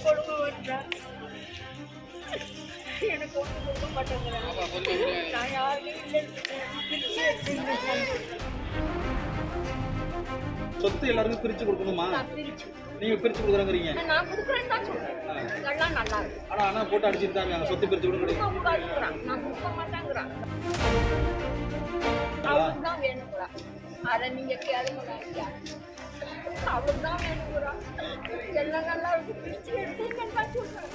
கொடுங்க. எனக்கு ஒன்றும் கொடுக்க மாட்டேங்கிறேன். நான் யாருமே சொத்து எல்லாருக்கும் பிரிச்சு கொடுக்கணுமா? நீங்க பிரிச்சு கொடுக்குறீங்க. நான் கொடுக்குறேன்னு தான் சொல்றேன். எல்லாம் நல்லா இருக்கு. ஆனா போட்டு அடிச்சுட்டு தான் இருக்காங்க. சொத்து பிரிச்சு கொடுக்க நான் கொடுக்க மாட்டேங்கிறேன். அவளுக்கு தான் வேணுங்கிறா. அதை நீங்க கேளுங்க. அவளுக்கு தான் வேணுங்கிறா. எல்லாம் நல்லா இருக்கு. பிரிச்சு எடுத்துன்னு சொல்றேன்.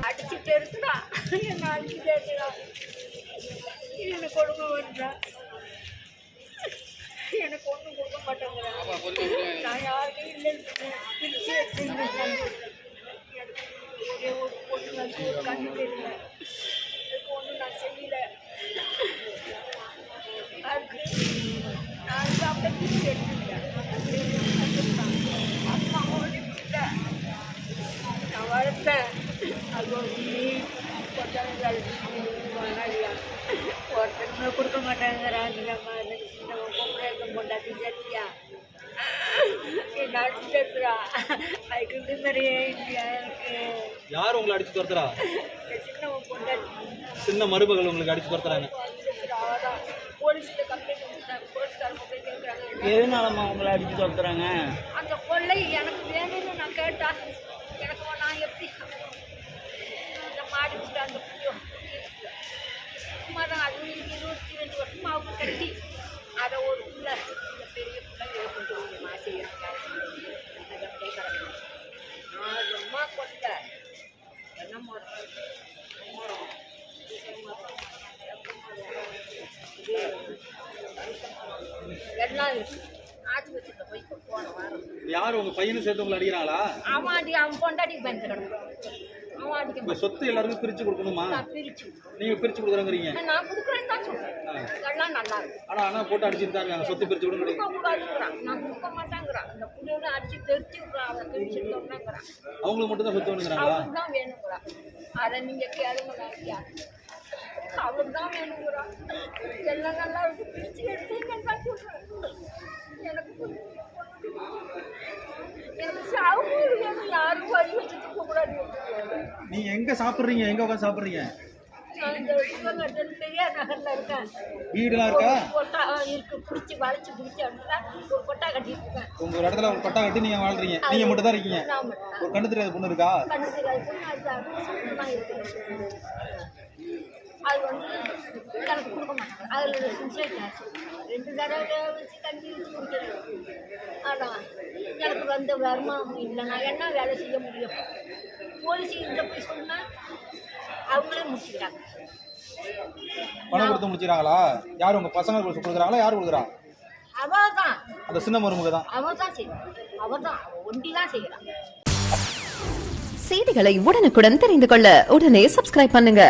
அடிச்சுட்டு இருக்குடா. என்ன அடிச்சுட்டே இருக்குடா. எனக்கு கொடுக்க வேண்டா. எனக்கு ஒன்றும் கொடுக்க மாட்டேங்கிறேன். நான் யாருமே இல்லைன்னு பிரிச்சு எடுத்துங்க. ஒரே ஒரு பொண்ணு வந்து ஒரு கண்ணு தெரியல. அதுக்கு ஒன்றும் நான் செய்யல. அதுக்கு நான் சாப்பிட்ட பிரிச்சு எடுத்துக்கிட்டேன். அம்மாவோட இல்லை நான் வளர்த்தேன். அது ஒருத்தருமே கொடுக்க மாட்டாங்கிறாங்க. பொண்டாட்டி சத்தியா என்ன அடிச்சுட்டு இருக்கிறா. அதுக்கு நிறைய இருக்கு. யார் உங்களை அடிச்சு துரத்துறா? சின்ன பொண்டாட்டி சின்ன மருமகள் உங்களுக்கு அடிச்சு துரத்துறாங்க. போலீஸ்ல கம்ப்ளைண்ட் கொடுத்தாங்க. போலீஸ்காரங்க போய் கேட்குறாங்க. எதனாலம்மா உங்களை அடிச்சு துரத்துறாங்க? அந்த கொள்ளை எனக்கு வேணும்னு நான் கேட்டா எனக்கு நான் எப்படி இந்த மாடி விட்டு அந்த சும்மா தான் அது 22 வருஷமா அவங்க கட்டி அதை ஒரு பிள்ளை இந்த பெரிய பிள்ளை கொண்டு மாசிக்கிறேன். அதை கேட்குறாங்க. நான் ரொம்ப கொண்ட என்ன மரம் எல்லாம் இருக்கு. ஆஸ்பத்திரியில் போய் போன வாரம் யார் உங்க பையனும் சேர்த்து உங்களை அடிக்கிறாங்களா? ஆமாடி, அவன் பொண்டாட்டிக்கு பயந்து கிடக்கும். அவன் அடிக்க சொத்து எல்லாருக்கும் பிரிச்சு கொடுக்கணுமா? பிரிச்சு நீங்க பிரிச்சு கொடுக்குறீங்க. நான் கொடுக்குறேன்னு தான் சொல்றேன். எல்லாம் நல்லா இருக்கு. ஆனா போட்டு அடிச்சுட்டு தான் இருக்காங்க. சொத்து பிரிச்சு கொடுக்குறான். நான் கொடுக்க மாட்டேங்கிறான். அந்த புள்ளையோட அடிச்சு தெரிச்சு விட்றான். அவன் தெரிச்சுட்டு வந்தாங்கிறான். அவங்களுக்கு மட்டும் தான் சொத்து வேணுங்கிறாங்களா? அவளுக்கு தான் வேணுங்கிறான். அதை நீங்க கேளுங்க. அவளுக்கு தான் வேணுங்கிறான். எல்லாம் நல்லா இருக்கு. பிரிச்சு எடுத்துன்னு தான் சொல்றேன். எனக்கு சாப்பிடு வேணும். யாரும் வழி வச்சுட்டு போகக்கூடாது. நீங்க எங்க சாப்பிடுறீங்க? எங்க உட்காந்து சாப்பிடுறீங்க? நான் இந்த பெரியார் நகர்ல இருக்கேன். வீடுலாம் இருக்கா? கொட்டா இருக்கு. பிடிச்சி வளைச்சு பிடிச்சி அப்படின்னா ஒரு கொட்டா கட்டிட்டு இருக்கேன். உங்க ஒரு இடத்துல ஒரு கொட்டா கட்டி நீங்க வாழ்றீங்க. நீங்க மட்டும் தான் இருக்கீங்க. ஒரு கண்ணு தெரியாத பொண்ணு இருக்கா? கண்ணு தெரியாத பொண்ணு தான் இருக்கு. அது வந்து எனக்கு கொடுக்க மாட்டாங்க. அதில் சின்சியர் கிளாஸ் 2 தடவை வச்சு தண்ணி வச்சு குடிக்கிறது. ஆனால் எனக்கு வந்த வருமானம் இல்லை. நான் என்ன வேலை செய்ய முடியும்? போலீஸ் இந்த போய் சொன்னால் அவங்களே முடிச்சுக்கிறாங்க. பணம் கொடுத்து முடிச்சுக்கிறாங்களா? யார் உங்க பசங்க கொடுக்குறாங்களா? யார் கொடுக்குறா? அவள் தான். அந்த சின்ன மருமக தான். அவள் தான் செய்யறான். அவள் தான் ஒண்டி தான் செய்யறான். செய்திகளை உடனுக்குடன் தெரிந்து கொள்ள உடனே சப்ஸ்கிரைப் பண்ணுங்க.